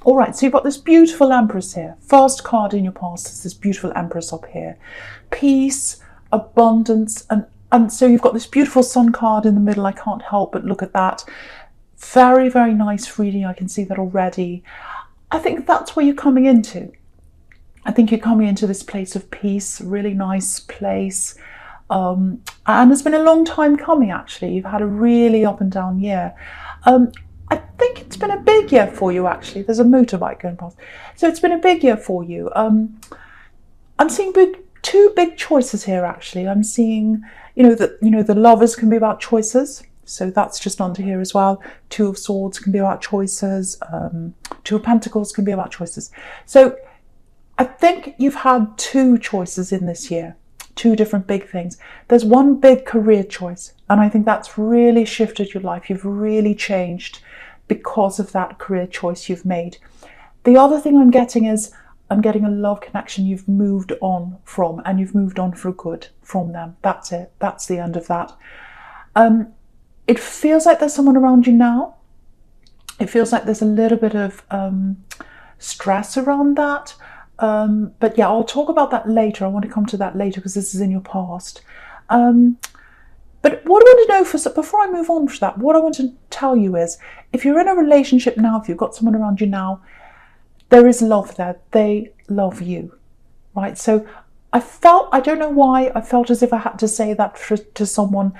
All right, so you've got this beautiful Empress here. First card in your past is this beautiful Empress up here. Peace, abundance, and so you've got this beautiful Sun card in the middle. I can't help but look at that. Very, very nice reading. I can see that already. I think that's where you're coming into. I think you're coming into this place of peace, really nice place. And it's been a long time coming, actually. You've had a really up and down year. I think it's been a big year for you, actually. There's a motorbike going past. So it's been a big year for you. I'm seeing two big choices here, actually. I'm seeing, the Lovers can be about choices. So that's just under here as well. Two of Swords can be about choices. Two of Pentacles can be about choices. So I think you've had two choices in this year. Two different big things. There's one big career choice. And I think that's really shifted your life. You've really changed because of that career choice you've made. The other thing I'm getting is, I'm getting a love connection you've moved on from, and you've moved on for good from them. That's it. That's the end of that. It feels like there's someone around you now. It feels like there's a little bit of stress around that. But yeah, I'll talk about that later. I want to come to that later because this is in your past. But what I want to know, before I move on to that, what I want to tell you is, if you're in a relationship now, if you've got someone around you now, there is love there. They love you, right? So I don't know why, I felt as if I had to say that to someone.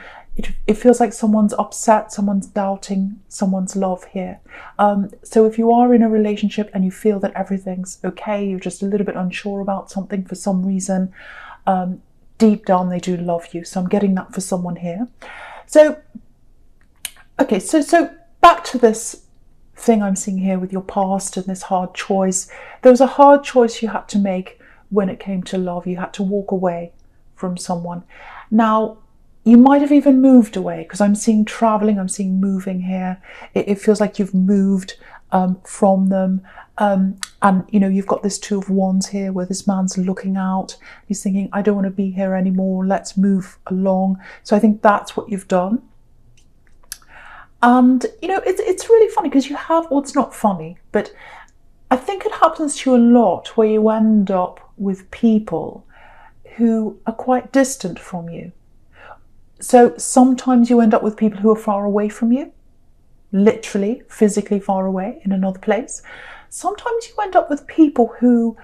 It feels like someone's upset, someone's doubting someone's love here. So if you are in a relationship and you feel that everything's okay, you're just a little bit unsure about something for some reason, deep down they do love you. So I'm getting that for someone here. So, okay, so back to this thing I'm seeing here with your past and this hard choice. There was a hard choice you had to make when it came to love. You had to walk away from someone. Now, you might have even moved away, because I'm seeing traveling, I'm seeing moving here. It feels like you've moved from them. And, you've got this Two of Wands here where this man's looking out. He's thinking, I don't want to be here anymore. Let's move along. So I think that's what you've done. And, it's really funny because you have, well, it's not funny, but I think it happens to you a lot where you end up with people who are quite distant from you. So sometimes you end up with people who are far away from you, literally, physically far away in another place. Sometimes you end up with people who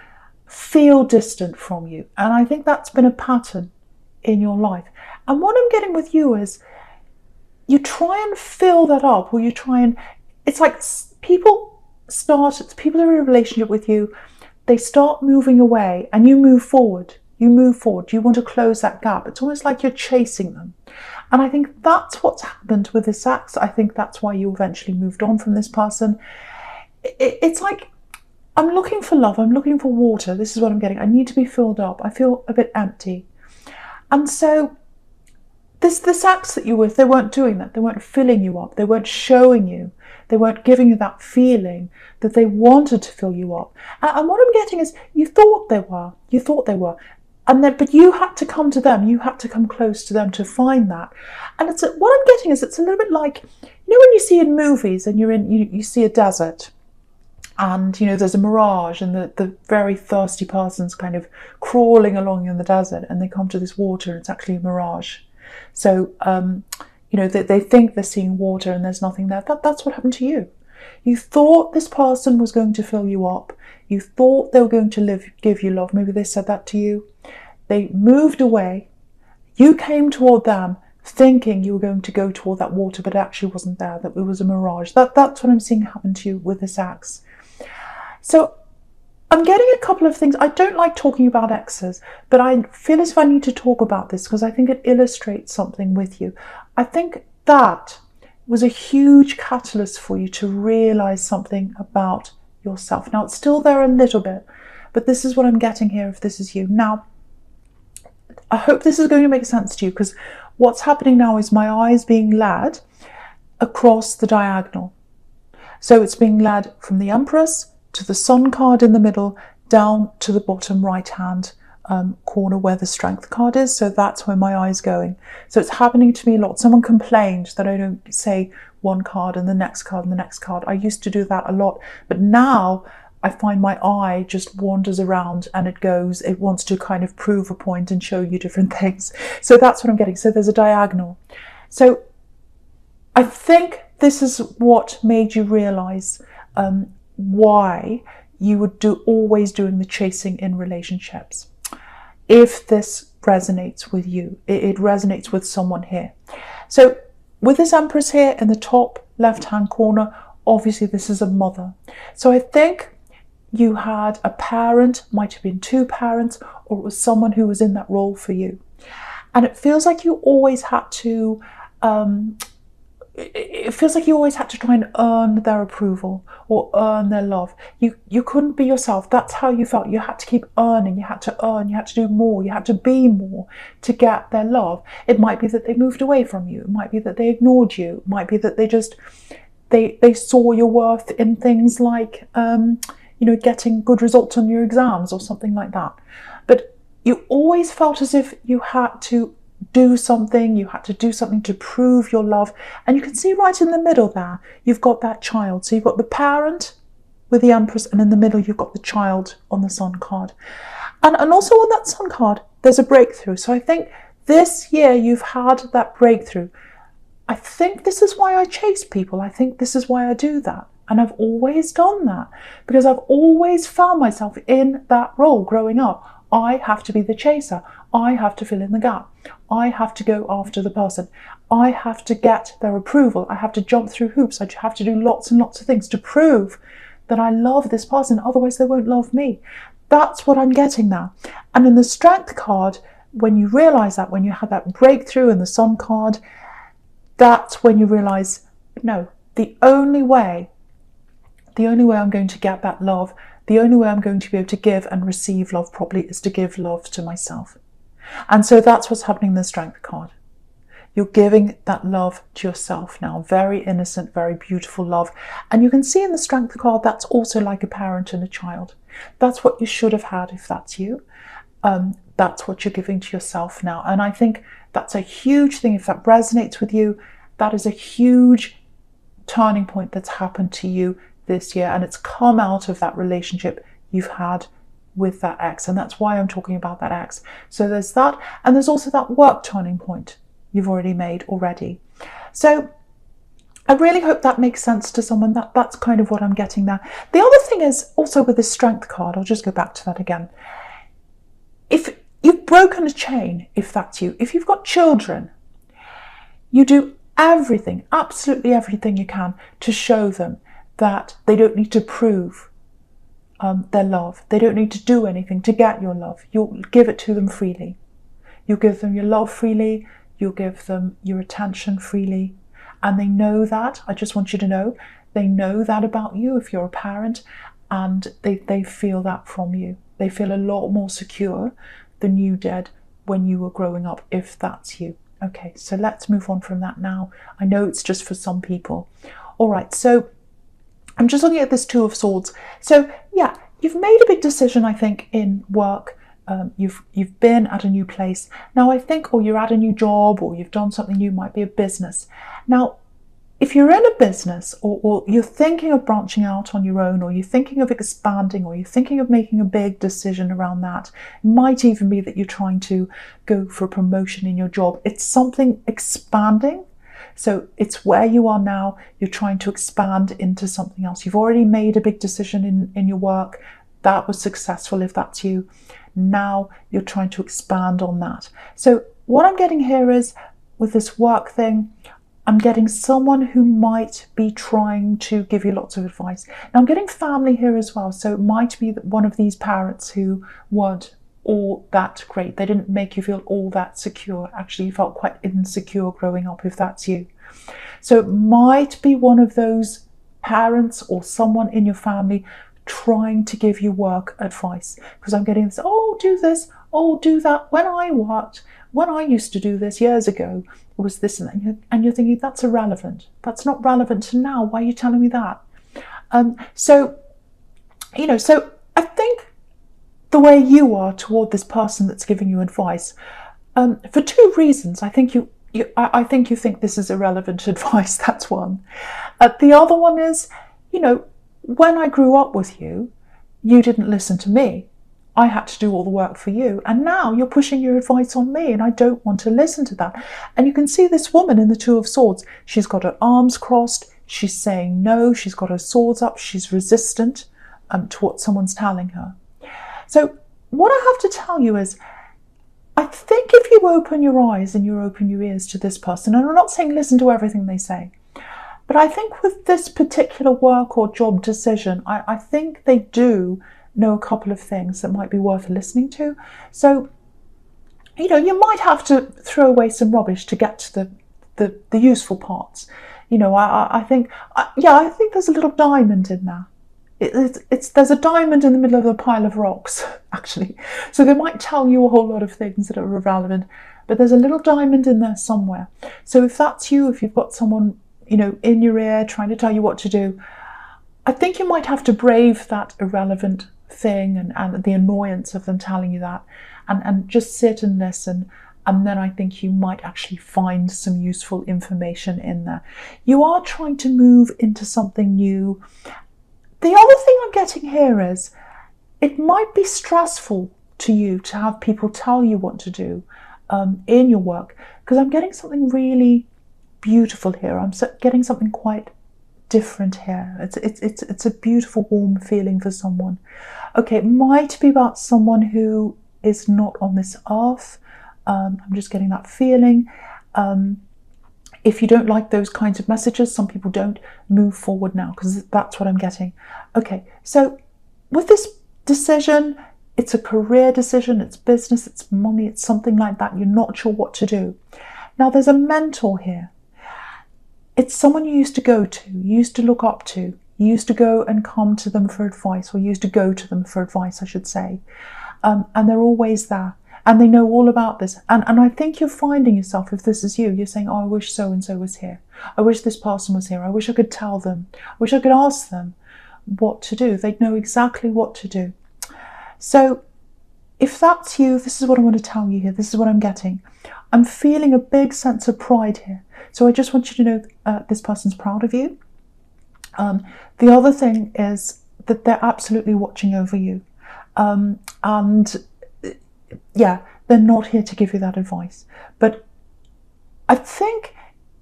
feel distant from you. And I think that's been a pattern in your life. And what I'm getting with you is, you try and fill that up, or it's like people who are in a relationship with you, they start moving away and you move forward. You want to close that gap. It's almost like you're chasing them. And I think that's what's happened with this axe. I think that's why you eventually moved on from this person. It's like, I'm looking for love. I'm looking for water. This is what I'm getting. I need to be filled up. I feel a bit empty. And so this axe that you're with, they weren't doing that. They weren't filling you up. They weren't showing you. They weren't giving you that feeling that they wanted to fill you up. And what I'm getting is, you thought they were. But you had to come to them. You had to come close to them to find that. And what I'm getting is, it's a little bit like, when you see in movies and you see a desert, and there's a mirage, and the very thirsty person's kind of crawling along in the desert, and they come to this water, and it's actually a mirage. So they think they're seeing water and there's nothing there. That's what happened to you. You thought this person was going to fill you up. You thought they were going to give you love. Maybe they said that to you. They moved away. You came toward them thinking you were going to go toward that water, but it actually wasn't there, that it was a mirage. That's what I'm seeing happen to you with this axe. So I'm getting a couple of things. I don't like talking about exes, but I feel as if I need to talk about this because I think it illustrates something with you. I think that was a huge catalyst for you to realize something about yourself. Now, it's still there a little bit, but this is what I'm getting here if this is you. Now, I hope this is going to make sense to you, because what's happening now is my eye is being led across the diagonal. So it's being led from the Empress to the Sun card in the middle, down to the bottom right-hand corner where the Strength card is. So that's where my eye is going. So it's happening to me a lot. Someone complained that I don't say one card and the next card and the next card. I used to do that a lot, but now I find my eye just wanders around and it wants to kind of prove a point and show you different things. So that's what I'm getting. So there's a diagonal. So I think this is what made you realize why you would always doing the chasing in relationships. If this resonates with you, it resonates with someone here. So with this Empress here in the top left-hand corner, obviously this is a mother. So I think you had a parent, might have been two parents, or it was someone who was in that role for you. And it feels like you always had to, try and earn their approval or earn their love. You couldn't be yourself. That's how you felt. You had to keep earning. You had to earn. You had to do more. You had to be more to get their love. It might be that they moved away from you. It might be that they ignored you. It might be that they saw your worth in things like getting good results on your exams or something like that. But you always felt as if you had to do something, to prove your love. And you can see right in the middle there, you've got that child. So you've got the parent with the Empress, and in the middle you've got the child on the Sun card. And also on that Sun card, there's a breakthrough. So I think this year you've had that breakthrough. I think this is why I chase people. I think this is why I do that. And I've always done that because I've always found myself in that role growing up. I have to be the chaser. I have to fill in the gap. I have to go after the person. I have to get their approval. I have to jump through hoops. I have to do lots and lots of things to prove that I love this person. Otherwise, they won't love me. That's what I'm getting now. And in the Strength card, when you realize that, when you have that breakthrough in the Sun card, that's when you realize, no, the only way I'm going to get that love, the only way I'm going to be able to give and receive love properly is to give love to myself. And so that's what's happening in the Strength card. You're giving that love to yourself now. Very innocent, very beautiful love. And you can see in the Strength card, that's also like a parent and a child. That's what you should have had if that's you. That's what you're giving to yourself now. And I think that's a huge thing. If that resonates with you, that is a huge turning point that's happened to you this year, and it's come out of that relationship you've had with that ex. And that's why I'm talking about that ex. So there's that, and there's also that work turning point you've already made already. So I really hope that makes sense to someone. That's kind of what I'm getting there. The other thing is also with this Strength card, I'll just go back to that again. If you've broken a chain, if that's you, if you've got children, you do everything, absolutely everything you can to show them that they don't need to prove their love. They don't need to do anything to get your love. You'll give it to them freely. You'll give them your love freely. You'll give them your attention freely. And they know that. I just want you to know, they know that about you if you're a parent, and they feel that from you. They feel a lot more secure than you did when you were growing up, if that's you. Okay, so let's move on from that now. I know it's just for some people. All right, so I'm just looking at this Two of Swords. So yeah, you've made a big decision, I think, in work. You've been at a new place. Now I think, or you're at a new job, or you've done something new, might be a business. Now, if you're in a business, or you're thinking of branching out on your own, or you're thinking of expanding, or you're thinking of making a big decision around that, it might even be that you're trying to go for a promotion in your job. It's something expanding. So it's where you are now, you're trying to expand into something else. You've already made a big decision in your work. That was successful if that's you. Now you're trying to expand on that. So what I'm getting here is, with this work thing, I'm getting someone who might be trying to give you lots of advice. Now I'm getting family here as well. So it might be that one of these parents who weren't all that great. They didn't make you feel all that secure. Actually, you felt quite insecure growing up, if that's you. So it might be one of those parents or someone in your family trying to give you work advice. Because I'm getting this, oh, do this, oh, do that. When I used to do this years ago, it was this and that. And you're thinking, that's irrelevant. That's not relevant to now. Why are you telling me that? So I think the way you are toward this person that's giving you advice, for two reasons. I think I think you think this is irrelevant advice. That's one. The other one is, when I grew up with you, you didn't listen to me. I had to do all the work for you. And now you're pushing your advice on me, and I don't want to listen to that. And you can see this woman in the Two of Swords. She's got her arms crossed. She's saying no. She's got her swords up. She's resistant to what someone's telling her. So what I have to tell you is, I think if you open your eyes and you open your ears to this person, and I'm not saying listen to everything they say, but I think with this particular work or job decision, I think they do know a couple of things that might be worth listening to. So, you might have to throw away some rubbish to get to the useful parts. I think there's a little diamond in there. There's a diamond in the middle of a pile of rocks, actually. So they might tell you a whole lot of things that are irrelevant, but there's a little diamond in there somewhere. So if that's you, if you've got someone, in your ear trying to tell you what to do, I think you might have to brave that irrelevant thing and the annoyance of them telling you that, and just sit and listen. And then I think you might actually find some useful information in there. You are trying to move into something new. The other thing I'm getting here is, it might be stressful to you to have people tell you what to do in your work, because I'm getting something really beautiful here. I'm getting something quite different here. It's a beautiful, warm feeling for someone. Okay, it might be about someone who is not on this earth. I'm just getting that feeling. If you don't like those kinds of messages, some people don't, move forward now, because that's what I'm getting. Okay, so with this decision, it's a career decision, it's business, it's money, it's something like that. You're not sure what to do. Now, there's a mentor here. It's someone you used to go to, you used to look up to, you used to go and come to them for advice, or you used to go to them for advice, I should say. And they're always there. And they know all about this. And I think you're finding yourself, if this is you, you're saying, oh, I wish so-and-so was here. I wish this person was here. I wish I could tell them. I wish I could ask them what to do. They'd know exactly what to do. So if that's you, this is what I want to tell you here. This is what I'm getting. I'm feeling a big sense of pride here. So I just want you to know this person's proud of you. The other thing is that they're absolutely watching over you. Yeah, they're not here to give you that advice. But I think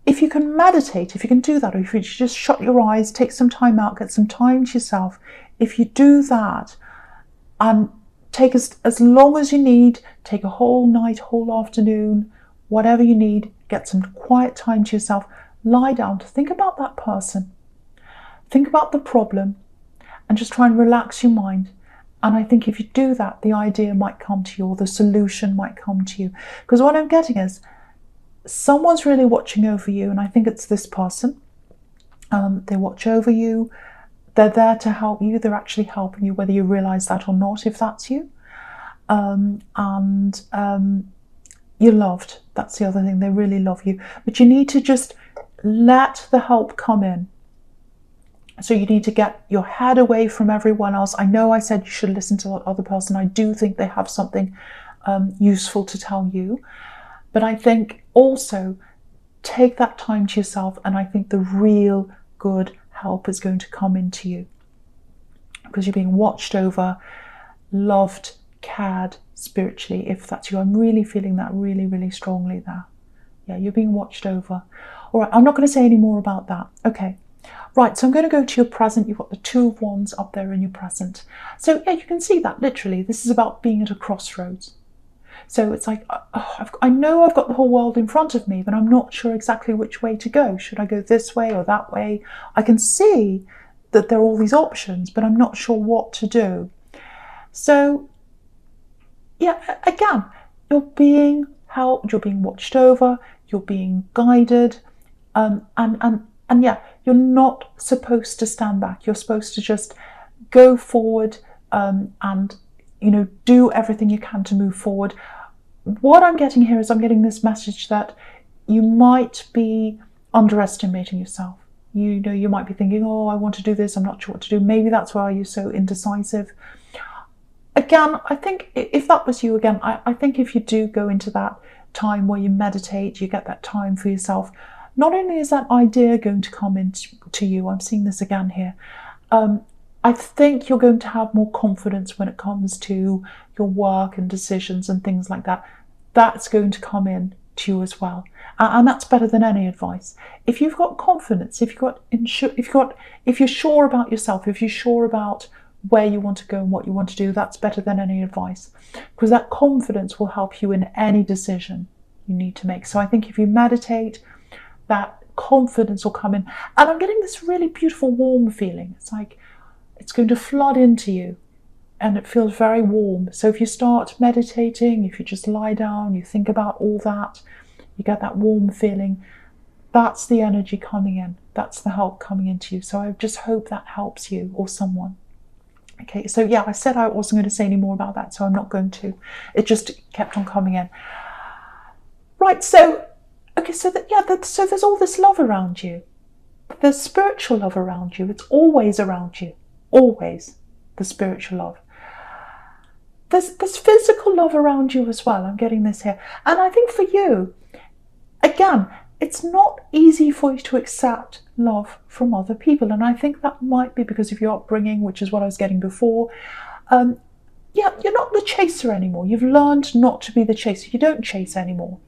if you can meditate, if you can do that, or if you just shut your eyes, take some time out, get some time to yourself, if you do that and take as long as you need, take a whole night, whole afternoon, whatever you need, get some quiet time to yourself, lie down, think about that person, think about the problem, and just try and relax your mind. And I think if you do that, the idea might come to you, or the solution might come to you. Because what I'm getting is, someone's really watching over you, and I think it's this person. They watch over you. They're there to help you. They're actually helping you, whether you realise that or not, if that's you. You're loved. That's the other thing. They really love you. But you need to just let the help come in. So you need to get your head away from everyone else. I know I said you should listen to that other person. I do think they have something useful to tell you. But I think also take that time to yourself, and I think the real good help is going to come into you. Because you're being watched over, loved, cared spiritually, if that's you. I'm really feeling that really, really strongly there. Yeah, you're being watched over. All right, I'm not going to say any more about that. Okay. Right, so I'm going to go to your present. You've got the Two of Wands up there in your present. So yeah, you can see that literally. This is about being at a crossroads. So it's like, I know I've got the whole world in front of me, but I'm not sure exactly which way to go. Should I go this way or that way? I can see that there are all these options, but I'm not sure what to do. So yeah, again, you're being helped, you're being watched over, you're being guided, and yeah, you're not supposed to stand back. You're supposed to just go forward and, do everything you can to move forward. What I'm getting here is I'm getting this message that you might be underestimating yourself. You might be thinking, oh, I want to do this, I'm not sure what to do. Maybe that's why you're so indecisive. Again, I think if that was you again, I think if you do go into that, time where you meditate, you get that time for yourself, not only is that idea going to come into you, I'm seeing this again here, I think you're going to have more confidence when it comes to your work and decisions and things like that. That's going to come in to you as well, and that's better than any advice. If you've got confidence, if you're sure about yourself, if you're sure about where you want to go and what you want to do, that's better than any advice, because that confidence will help you in any decision you need to make. So I think if you meditate, that confidence will come in, and I'm getting this really beautiful warm feeling. It's like it's going to flood into you, and it feels very warm. So if you start meditating, if you just lie down, you think about all that, you get that warm feeling, that's the energy coming in, that's the help coming into you. So I just hope that helps you or someone. Okay, so yeah, I said I wasn't going to say any more about that, so I'm not going to. It just kept on coming in. Right, so okay, so so there's all this love around you. There's spiritual love around you. It's always around you. Always the spiritual love. There's physical love around you as well. I'm getting this here. And I think for you, again, it's not easy for you to accept love from other people. And I think that might be because of your upbringing, which is what I was getting before. Yeah, you're not the chaser anymore. You've learned not to be the chaser. You don't chase anymore.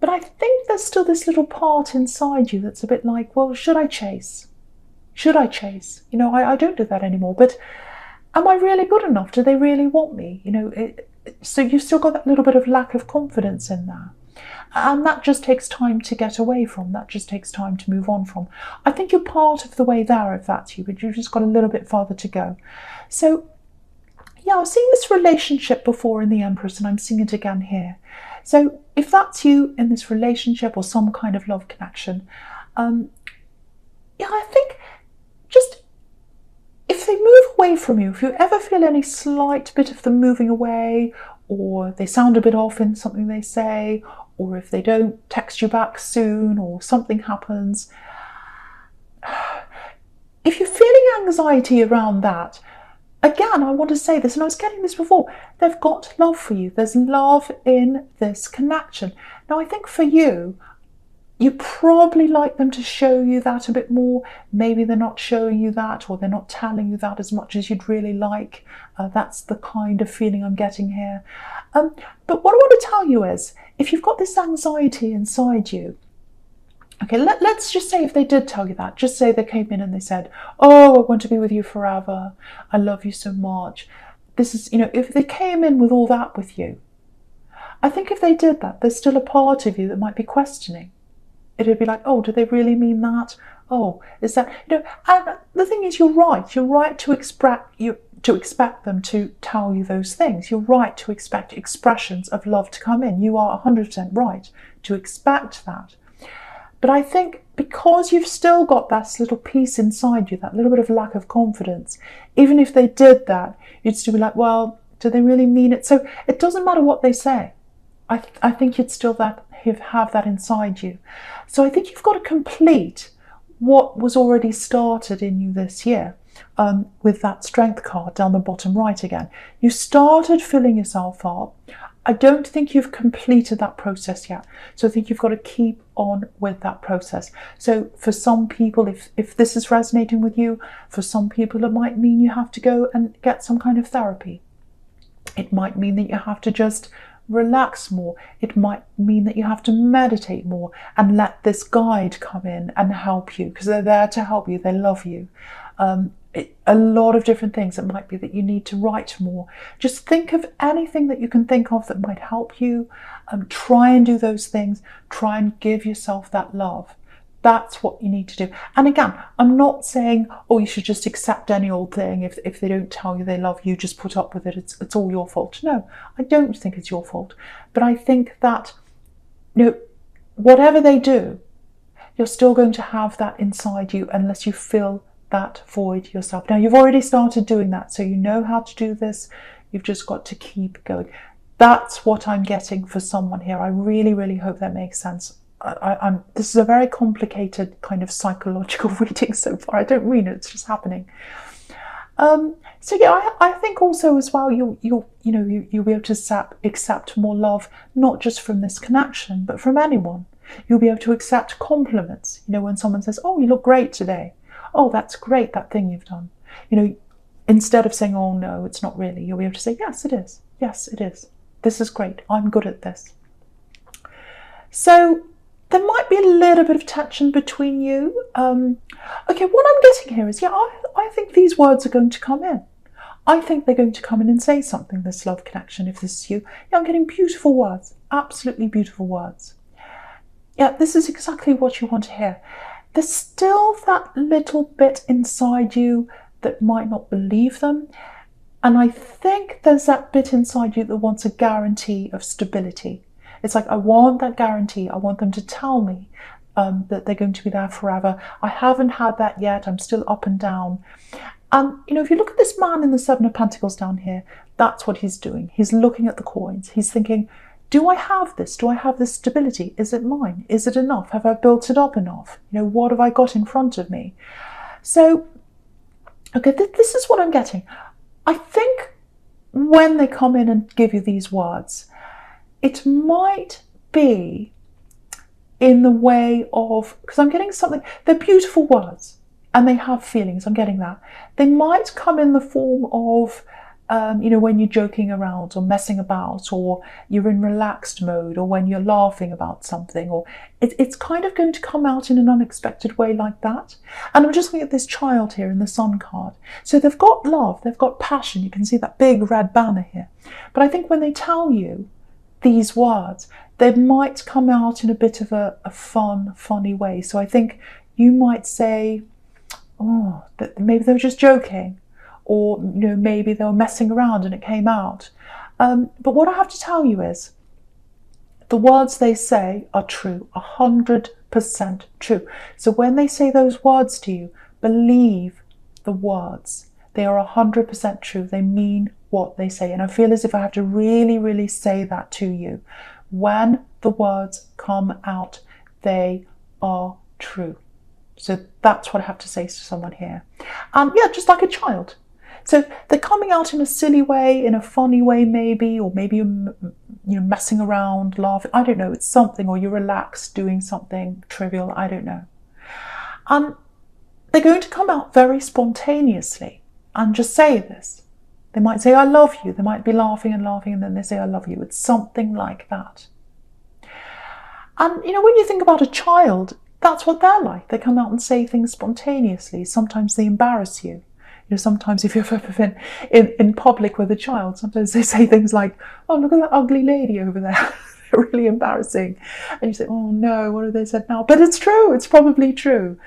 But I think there's still this little part inside you that's a bit like, well, should I chase? Should I chase? You know, I don't do that anymore. But am I really good enough? Do they really want me? You know, so you've still got that little bit of lack of confidence in there. And that just takes time to get away from. That just takes time to move on from. I think you're part of the way there if that's you, but you've just got a little bit further to go. So, yeah, I was seeing this relationship before in the Empress, and I'm seeing it again here. So if that's you in this relationship or some kind of love connection, yeah, I think just if they move away from you, if you ever feel any slight bit of them moving away, or they sound a bit off in something they say, or if they don't text you back soon, or something happens, if you're feeling anxiety around that, again, I want to say this, and I was getting this before, they've got love for you. There's love in this connection. Now, I think for you, you probably like them to show you that a bit more. Maybe they're not showing you that, or they're not telling you that as much as you'd really like. That's the kind of feeling I'm getting here. But what I want to tell you is, if you've got this anxiety inside you, okay, let's just say if they did tell you that, just say they came in and they said, oh, I want to be with you forever. I love you so much. This is, you know, if they came in with all that with you, I think if they did that, there's still a part of you that might be questioning. It'd be like, oh, do they really mean that? Oh, is that, you know, and the thing is, you're right. You're right to expect them to tell you those things. You're right to expect expressions of love to come in. You are 100% right to expect that. But I think because you've still got that little piece inside you, that little bit of lack of confidence, even if they did that, you'd still be like, well, do they really mean it? So it doesn't matter what they say. I think you'd still have that inside you. So I think you've got to complete what was already started in you this year. With that strength card down the bottom right again. You started filling yourself up. I don't think you've completed that process yet. So I think you've got to keep on with that process. So for some people, if this is resonating with you, for some people it might mean you have to go and get some kind of therapy. It might mean that you have to just relax more. It might mean that you have to meditate more and let this guide come in and help you, because they're there to help you. They love you. A lot of different things. It might be that you need to write more. Just think of anything that you can think of that might help you. Try and do those things. Try and give yourself that love. That's what you need to do. And again, I'm not saying, oh, you should just accept any old thing. If they don't tell you they love you, just put up with it. It's all your fault. No, I don't think it's your fault. But I think that, you know, whatever they do, you're still going to have that inside you unless you fill that void yourself. Now, you've already started doing that, so you know how to do this. You've just got to keep going. That's what I'm getting for someone here. I really, really hope that makes sense. This is a very complicated kind of psychological reading so far. I don't mean it, it's just happening. So yeah, I think also as well, you'll be able to accept more love, not just from this connection, but from anyone. You'll be able to accept compliments. When someone says, "Oh, you look great today." "Oh, that's great, that thing you've done." Instead of saying, "Oh no, it's not really," you'll be able to say, "Yes, it is. Yes, it is. This is great. I'm good at this." So there might be a little bit of tension between you. Okay, what I'm getting here is, I think these words are going to come in. I think they're going to come in and say something, this love connection, if this is you. Yeah, I'm getting beautiful words, absolutely beautiful words. Yeah, this is exactly what you want to hear. There's still that little bit inside you that might not believe them. And I think there's that bit inside you that wants a guarantee of stability. It's like, I want that guarantee. I want them to tell me that they're going to be there forever. I haven't had that yet. I'm still up and down. And, if you look at this man in the Seven of Pentacles down here, that's what he's doing. He's looking at the coins. He's thinking, do I have this? Do I have this stability? Is it mine? Is it enough? Have I built it up enough? What have I got in front of me? So, okay, this is what I'm getting. I think when they come in and give you these words, it might be in the way of, because I'm getting something, they're beautiful words and they have feelings, I'm getting that. They might come in the form of, when you're joking around or messing about, or you're in relaxed mode, or when you're laughing about something, or it's kind of going to come out in an unexpected way like that. And I'm just looking at this child here in the Sun card. So they've got love, they've got passion. You can see that big red banner here. But I think when they tell you these words, they might come out in a bit of a funny way. So I think you might say, oh, that maybe they were just joking, or maybe they were messing around and it came out. But what I have to tell you is, the words they say are true, 100% true. So when they say those words to you, believe the words. They are 100% true. They mean what they say. And I feel as if I have to really, really say that to you. When the words come out, they are true. So that's what I have to say to someone here. Yeah, just like a child. So they're coming out in a silly way, in a funny way maybe, or maybe you're messing around, laughing. I don't know, it's something, or you're relaxed doing something trivial, I don't know. They're going to come out very spontaneously and just say this. They might say, "I love you." They might be laughing, and then they say, "I love you." It's something like that. And when you think about a child, that's what they're like. They come out and say things spontaneously. Sometimes they embarrass you. Sometimes if you've ever been in public with a child, sometimes they say things like, "Oh, look at that ugly lady over there." They're really embarrassing. And you say, "Oh no, what have they said now?" But it's true. It's probably true.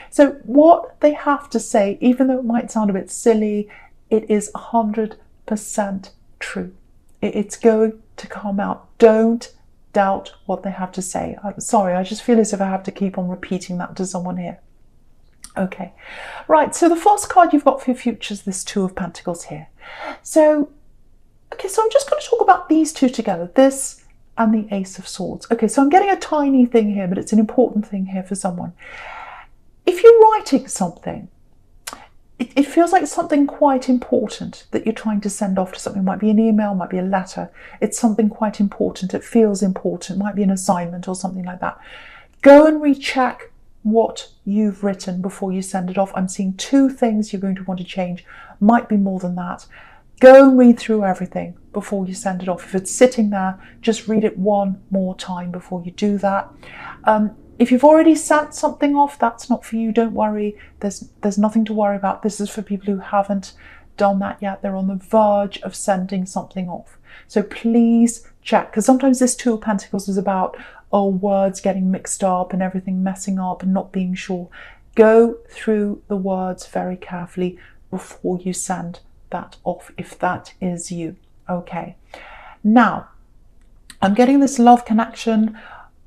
So what they have to say, even though it might sound a bit silly, it is 100% true. It's going to come out. Don't doubt what they have to say. I'm sorry, I just feel as if I have to keep on repeating that to someone here. Okay, right, so the first card you've got for your future is this Two of Pentacles here. So I'm just going to talk about these two together, this and the Ace of Swords. Okay, so I'm getting a tiny thing here, but it's an important thing here for someone. If you're writing something, it feels like something quite important that you're trying to send off to something. It might be an email, might be a letter. It's something quite important. It feels important. It might be an assignment or something like that. Go and recheck what you've written before you send it off. I'm seeing two things you're going to want to change. Might be more than that. Go and read through everything before you send it off. If it's sitting there, just read it one more time before you do that. If you've already sent something off, that's not for you. Don't worry. There's nothing to worry about. This is for people who haven't done that yet. They're on the verge of sending something off. So please check, because sometimes this Two of Pentacles is about words getting mixed up and everything messing up and not being sure. Go through the words very carefully before you send that off, if that is you. Okay. Now, I'm getting this love connection.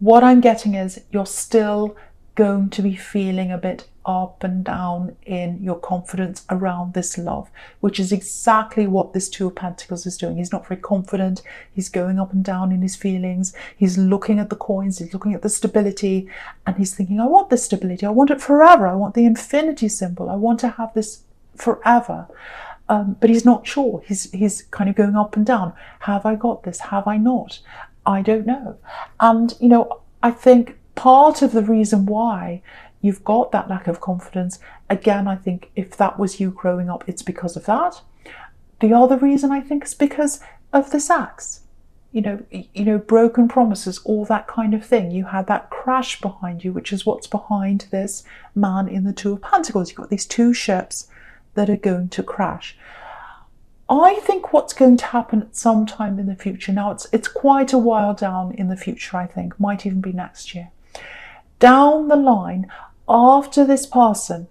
What I'm getting is you're still going to be feeling a bit up and down in your confidence around this love, which is exactly what this Two of Pentacles is doing. He's not very confident. He's going up and down in his feelings. He's looking at the coins. He's looking at the stability, and he's thinking, I want this stability. I want it forever. I want the infinity symbol. I want to have this forever. But he's not sure. He's kind of going up and down. Have I got this? Have I not? I don't know. And, you know, I think part of the reason why you've got that lack of confidence, again, I think if that was you growing up, it's because of that. The other reason, I think, is because of the sex. You know, broken promises, all that kind of thing. You had that crash behind you, which is what's behind this man in the Two of Pentacles. You've got these two ships that are going to crash. I think what's going to happen at some time in the future, now it's quite a while down in the future, I think, might even be next year. Down the line, after this person,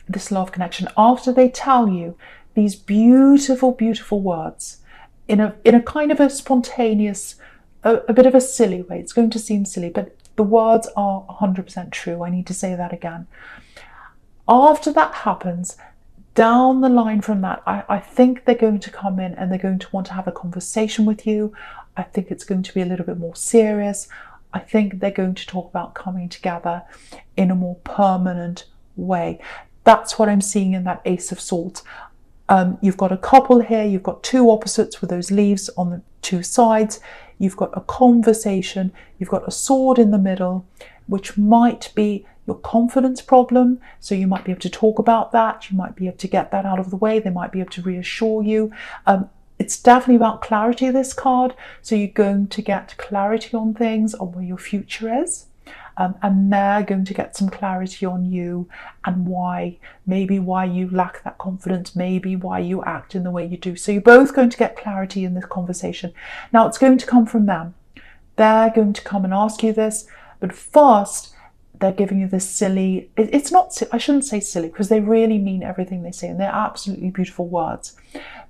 this love connection, after they tell you these beautiful, beautiful words, in a kind of a spontaneous, a bit of a silly way. It's going to seem silly, but the words are 100% true. I need to say that again. After that happens, down the line from that, I think they're going to come in and they're going to want to have a conversation with you. I think it's going to be a little bit more serious. I think they're going to talk about coming together in a more permanent way. That's what I'm seeing in that Ace of Swords. You've got a couple here, you've got two opposites with those leaves on the two sides, you've got a conversation, you've got a sword in the middle, which might be your confidence problem. So you might be able to talk about that, you might be able to get that out of the way, they might be able to reassure you. It's definitely about clarity, this card. So you're going to get clarity on things, on where your future is. And they're going to get some clarity on you and why, maybe why you lack that confidence, maybe why you act in the way you do. So you're both going to get clarity in this conversation. Now it's going to come from them. They're going to come and ask you this, but first they're giving you this silly, it's not, I shouldn't say silly, because they really mean everything they say and they're absolutely beautiful words.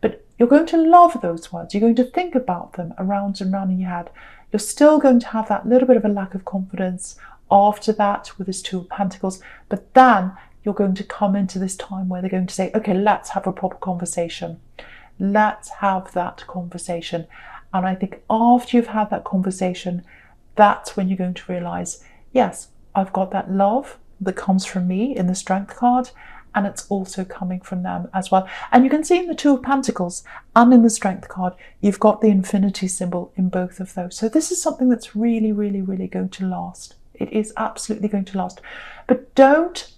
But you're going to love those words. You're going to think about them around and around in your head. You're still going to have that little bit of a lack of confidence after that with this Two of Pentacles, but then you're going to come into this time where they're going to say, okay, let's have a proper conversation. Let's have that conversation. And I think after you've had that conversation, that's when you're going to realize, yes, I've got that love that comes from me in the Strength card, and it's also coming from them as well. And you can see in the Two of Pentacles and in the Strength card, you've got the infinity symbol in both of those. So this is something that's really, really, really going to last. It is absolutely going to last. But don't,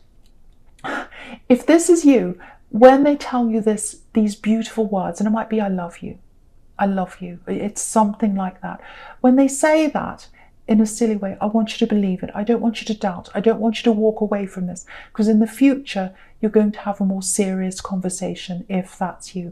if this is you, when they tell you these beautiful words, and it might be, I love you, it's something like that. When they say that in a silly way, I want you to believe it. I don't want you to doubt. I don't want you to walk away from this, because in the future, you're going to have a more serious conversation if that's you.